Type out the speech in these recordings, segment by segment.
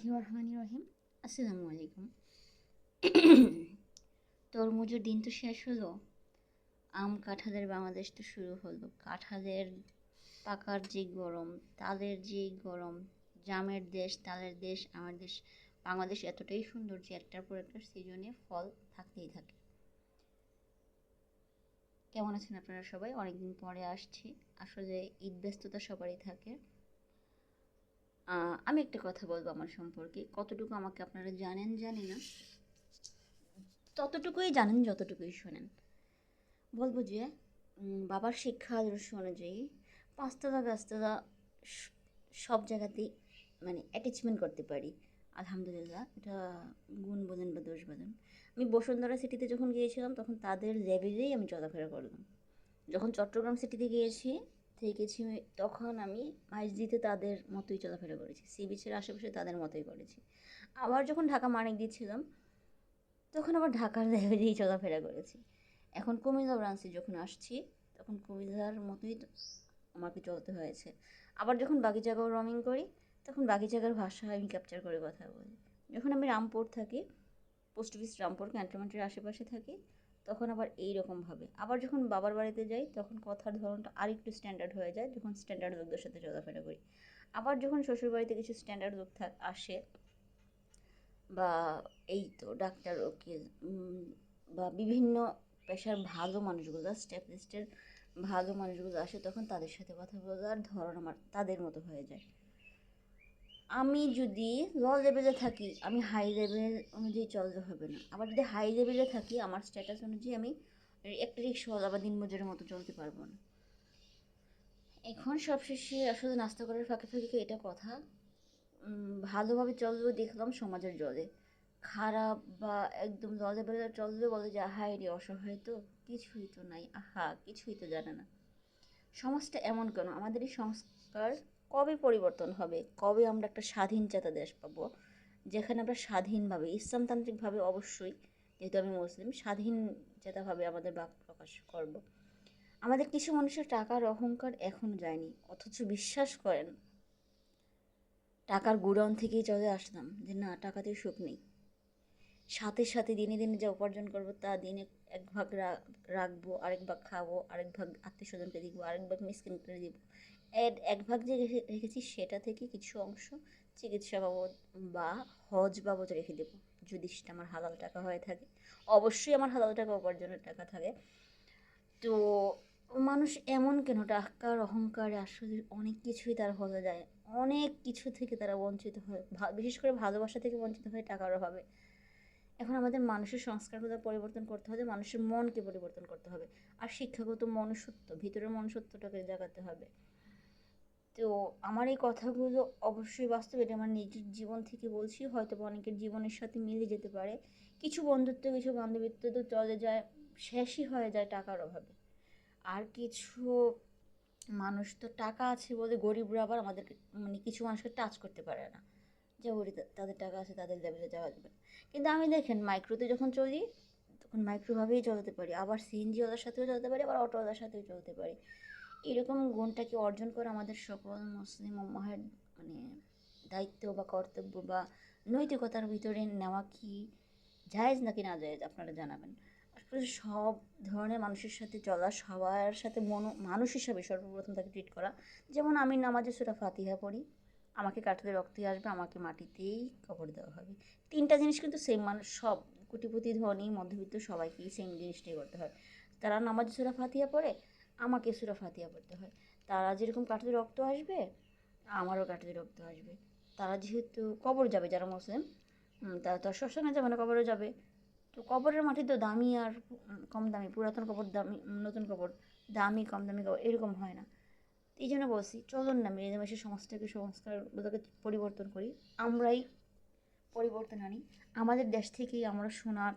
বিসমিল্লাহির রহমানির রহিম। আসসালামু আলাইকুম। তরমুজের দিন তো শেষ হলো, আম কাঁঠালের বাংলাদেশ তো শুরু হলো। কাঁঠালের পাকার যে গরম, তালের যে গরম, জামের দেশ, তালের দেশ, আমার দেশ বাংলাদেশ এতটাই সুন্দর যে একটার পর একটা সিজনে ফল থাকতেই থাকে। কেমন আছেন আপনারা সবাই? অনেকদিন পরে আসছি। আসলে ঈদ ব্যস্ততা সবারই থাকে। আমি একটা কথা বলবো আমার সম্পর্কে, কতটুকু আমাকে আপনারা জানেন জানি না, ততটুকুই জানেন যতটুকুই শোনেন। বলবো যে বাবার শিক্ষা আদর্শ অনুযায়ী পাঁচতলা গাছতলা স- সব জায়গাতেই মানে অ্যাটাচমেন্ট করতে পারি। আলহামদুলিল্লাহ, এটা গুণ বলেন বা দোষ বলেন। আমি বসুন্ধরা সিটিতে যখন গিয়েছিলাম তখন তাদের লেভেলেই আমি চলাফেরা করলাম। যখন চট্টগ্রাম সিটিতে থেকেছি, তখন আমি আইএসডিতে তাদের মতোই চলাফেরা করেছি, সি বিচের আশেপাশে তাদের মতোই করেছি। আবার যখন ঢাকা মানিক দিয়েছিলাম তখন আবার ঢাকার লেভেলেই চলাফেরা করেছি। এখন কুমিল্লা ব্রাঞ্চে যখন আসছি তখন কুমিল্লার মতোই আমাকে চলতে হয়েছে। আবার যখন বাকি জায়গাও রমিং করি তখন বাকি জায়গার ভাষা আমি ক্যাপচার করে কথা বলি। যখন আমি রামপুর থাকি, পোস্ট অফিস রামপুর ক্যান্টনমেন্টের আশেপাশে থাকি, তখন আবার এইরকমভাবে। আবার যখন বাবার বাড়িতে যাই তখন কথার ধরনটা আরেকটু স্ট্যান্ডার্ড হয়ে যায়, যখন স্ট্যান্ডার্ড লোকদের সাথে চলাফেরা করি। আবার যখন শ্বশুর বাড়িতে কিছু স্ট্যান্ডার্ড লোক আসে, বা এই তো ডাক্তার, উকিল, বা বিভিন্ন পেশার ভালো মানুষগুলো, স্ট্যাবলিশডের ভালো মানুষগুলো আসে, তখন তাদের সাথে কথা বলার ধরন আমার তাদের মতো হয়ে যায়। আমি যদি ল লেভেলে থাকি আমি হাই লেভেল অনুযায়ী চলতে হবে না, আবার যদি হাই লেভেলে থাকি আমার স্ট্যাটাস অনুযায়ী আমি একটা রিক্সাওয়ালা বা দিনমজুরের মতো চলতে পারবো না। এখন সবশেষে আসলে নাস্তা করার ফাঁকে ফাঁকে এটা কথা, ভালোভাবে চললেও দেখলাম সমাজের জলে খারাপ বা একদম লজে বেড়ে চললে বলে যে হায় রে অসহায়, তো কিছুই তো নাই, আহা কিছুই তো জানে না। সমাজটা এমন কেন? আমাদের এই সংস্কার কবে পরিবর্তন হবে? কবে আমরা একটা স্বাধীন চেতা দেশ পাবো, যেখানে আমরা স্বাধীনভাবে ইসলামতান্ত্রিকভাবে, অবশ্যই যেহেতু আমি মুসলিম, স্বাধীন চেতাভাবে আমাদের বাক প্রকাশ করব। আমাদের কিছু মানুষের টাকার অহংকার এখনো যায়নি, অথচ বিশ্বাস করেন টাকার গুডাউন থেকেই চলে আসলাম যে না, টাকাতে সুখ নেই। সাথে সাথে দিনে দিনে যা উপার্জন করবো তা দিনে এক ভাগ রাখবো, আরেক ভাগ খাবো, আরেক ভাগ আত্মীয় স্বজনকে দিব, আরেক ভাগ মিসকিন করে দিব। এক ভাগ যে রেখেছি সেটা থেকে কিছু অংশ চিকিৎসা বাবদ বা হজ বাবদ রেখে দেবো, যদি সেটা আমার হালাল টাকা হয়ে থাকে। অবশ্যই আমার হালাল টাকা উপার্জনের টাকা থাকে। তো মানুষ এমন কেন? টাকার অহংকারে আসলে অনেক কিছুই তার হয়ে যায়, অনেক কিছু থেকে তারা বঞ্চিত হয়, বিশেষ করে ভালোবাসা থেকে বঞ্চিত হয় টাকার অভাবে। এখন আমাদের মানুষের সংস্কারগুলো পরিবর্তন করতে হবে, মানুষের মনকে পরিবর্তন করতে হবে, আর শিক্ষাগত মনুষ্যত্ব, ভিতরের মনুষ্যত্বটাকে জাগাতে হবে। তো আমার এই কথাগুলো অবশ্যই বাস্তব, এটা আমার নিজের জীবন থেকে বলছি, হয়তো অনেকের জীবনের সাথে মিলে যেতে পারে। কিছু বন্ধুত্ব, কিছু বান্ধবীত্ব তো চলে যায়, শেষই হয়ে যায় টাকার অভাবে। আর কিছু মানুষ তো টাকা আছে বলে গরিবরা আবার আমাদের মানে কিছু মানুষকে টাচ করতে পারে না, যে ওরি তাদের টাকা আছে তাদের লেভেলে যাওয়া যাবে। কিন্তু আমি দেখেন মাইক্রোতে যখন চলি তখন মাইক্রোভাবেই চলতে পারি, আবার সিএনজিওয়ালার সাথেও চলতে পারি, আবার অটোওয়ালার সাথেও চলতে পারি। এরকম গুণটাকে অর্জন করা আমাদের সকল মুসলিম উম্মাহের মানে দায়িত্ব বা কর্তব্য বা নৈতিকতার ভিতরে নেওয়া কি জায়েজ নাকি না জায়েজ আপনারা জানাবেন। আসলে সব ধরনের মানুষের সাথে চলা, সবার সাথে মানুষ হিসাবে সর্বপ্রথম তাকে ট্রিট করা। যেমন আমি নামাজে সূরা ফাতিহা পড়ি, আমাকে কাঠলে রক্তই আসবে, আমাকে মাটিতেই কবর দেওয়া হবে। তিনটা জিনিস কিন্তু সেম, মানুষ সব কোটিপতি ধনী মধ্যবিত্ত সবাইকেই সেম জিনিসটাই করতে হয়। তারা নামাজে সূরা ফাতিহা পড়ে, আমাকে সূরা ফাতিহা পড়তে হয়। তারা যেরকম কাঠলে রক্ত আসবে আমারও কাঠলে রক্ত আসবে। তারা যেহেতু কবর যাবে, যারা মুসলিম, তারা তো আর শ্মশানে যাবে না, কবরে যাবে। তো কবরের মাটি তো দামি আর কম দামি, পুরাতন কবর দামি, নতুন কবর দামি, কম দামি কবর এরকম হয় না। এই জন্য বলছি চলুন না মিলেমিশে সমাজটাকে, সংস্কারগুলোকে পরিবর্তন করি, আমরাই পরিবর্তন আনি। আমাদের দেশ থেকেই আমরা সোনার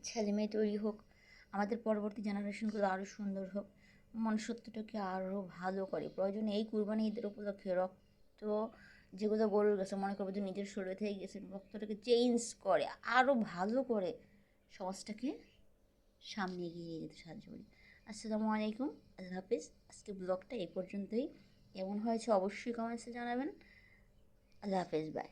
ছেলে মেয়ে তৈরি হোক, আমাদের পরবর্তী জেনারেশনগুলো আরও সুন্দর হোক, মনুষ্যত্বটাকে আরও ভালো করে। প্রয়োজনে এই কুরবানি ঈদের উপলক্ষে রক্ত যেগুলো গরুর গেছে, মনে করবো যে নিজের শরীর থেকে গেছে, রক্তটাকে চেঞ্জ করে আরও ভালো করে সমাজটাকে সামনে এগিয়ে নিয়ে যেতে সাহায্য করি। আসসালামু আলাইকুম, আল্লাহ হাফিজ। আজকে ব্লগটা এই পর্যন্তই, কেমন হয়েছে অবশ্যই কমেন্টসে জানাবেন। আল্লাহ হাফিজ, বাই।